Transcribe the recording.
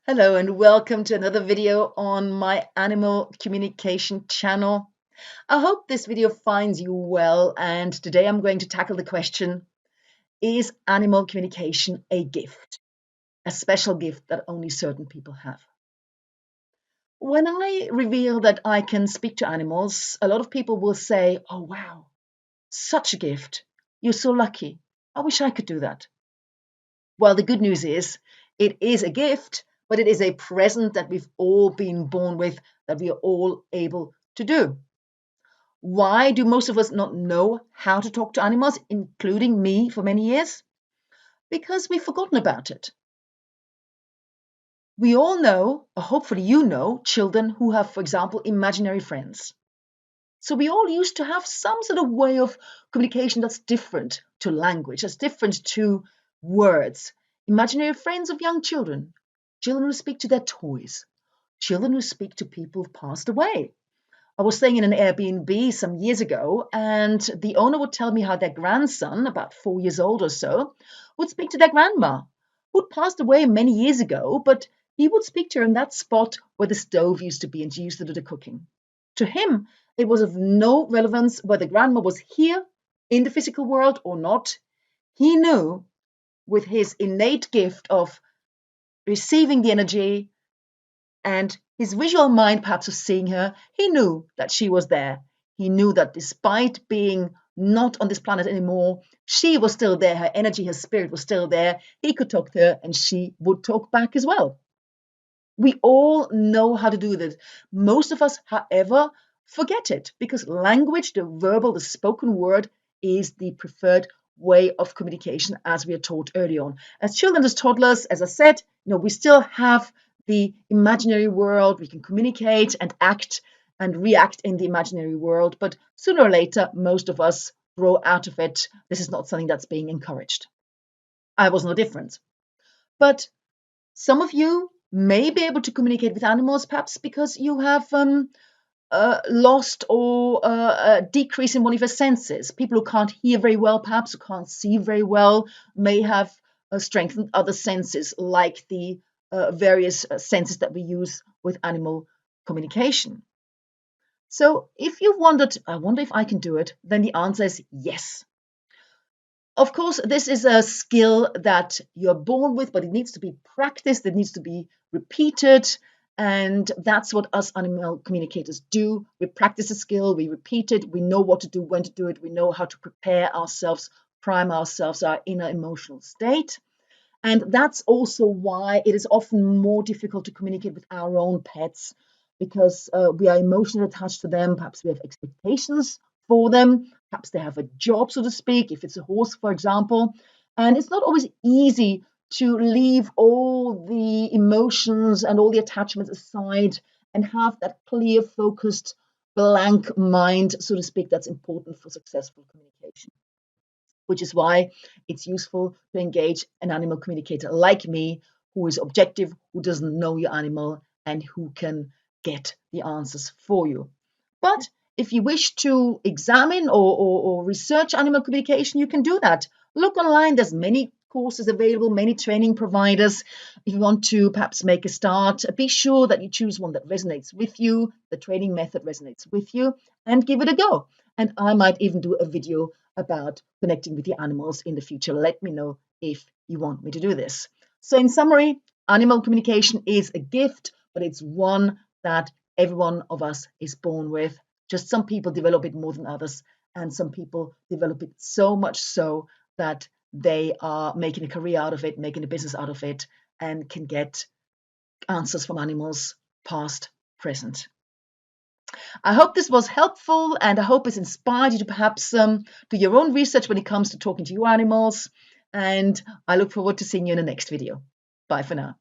Hello and welcome to another video on my animal communication channel. I hope this video finds you well, and today I'm going to tackle the question, is animal communication a gift? A special gift that only certain people have? When I reveal that I can speak to animals, a lot of people will say, "Oh wow, such a gift. You're so lucky. I wish I could do that." Well, the good news is it is a gift, but it is a present that we've all been born with, that we are all able to do. Why do most of us not know how to talk to animals, including me for many years? Because we've forgotten about it. We all know, or hopefully you know, children who have, for example, imaginary friends. So we all used to have some sort of way of communication that's different to language, that's different to words. Imaginary friends of young children, children who speak to their toys, children who speak to people who've passed away. I was staying in an Airbnb some years ago, and the owner would tell me how their grandson, about 4 years old or so, would speak to their grandma, who'd passed away many years ago, but he would speak to her in that spot where the stove used to be and she used to do the cooking. To him, it was of no relevance whether grandma was here in the physical world or not. He knew, with his innate gift of receiving the energy and his visual mind, perhaps of seeing her, he knew that she was there. He knew that despite being not on this planet anymore, she was still there. Her energy, her spirit was still there. He could talk to her and she would talk back as well. We all know how to do this. Most of us, however, forget it because language, the verbal, the spoken word, is the preferred way of communication as we are taught early on. As children, as toddlers, as I said, we still have the imaginary world. We can communicate and act and react in the imaginary world. But sooner or later, most of us grow out of it. This is not something that's being encouraged. I was no different. But some of you may be able to communicate with animals, perhaps because you have lost or decrease in one of your senses. People who can't hear very well, perhaps who can't see very well, may have strengthened other senses, like the various senses that we use with animal communication. So if you've wondered, I wonder if I can do it, then the answer is yes. Of course, this is a skill that you're born with, but it needs to be practiced, it needs to be repeated. And that's what us animal communicators do. We practice a skill, we repeat it, we know what to do, when to do it, we know how to prepare ourselves, prime ourselves, our inner emotional state. And that's also why it is often more difficult to communicate with our own pets because we are emotionally attached to them. Perhaps we have expectations for them. Perhaps they have a job, so to speak, if it's a horse, for example. And it's not always easy to leave all the emotions and all the attachments aside and have that clear, focused, blank mind, so to speak, that's important for successful communication, which is why it's useful to engage an animal communicator like me, who is objective, who doesn't know your animal, and who can get the answers for you. But if you wish to examine or research animal communication, you can do that. Look online, there's many courses available, many training providers. If you want to perhaps make a start, be sure that you choose one that resonates with you, the training method resonates with you, and give it a go. And I might even do a video about connecting with the animals in the future. Let me know if you want me to do this. So in summary, animal communication is a gift, but it's one that every one of us is born with. Just some people develop it more than others, and some people develop it so much so that they are making a career out of it, making a business out of it, and can get answers from animals, past, present. I hope this was helpful, and I hope it's inspired you to perhaps do your own research when it comes to talking to your animals. And I look forward to seeing you in the next video. Bye for now.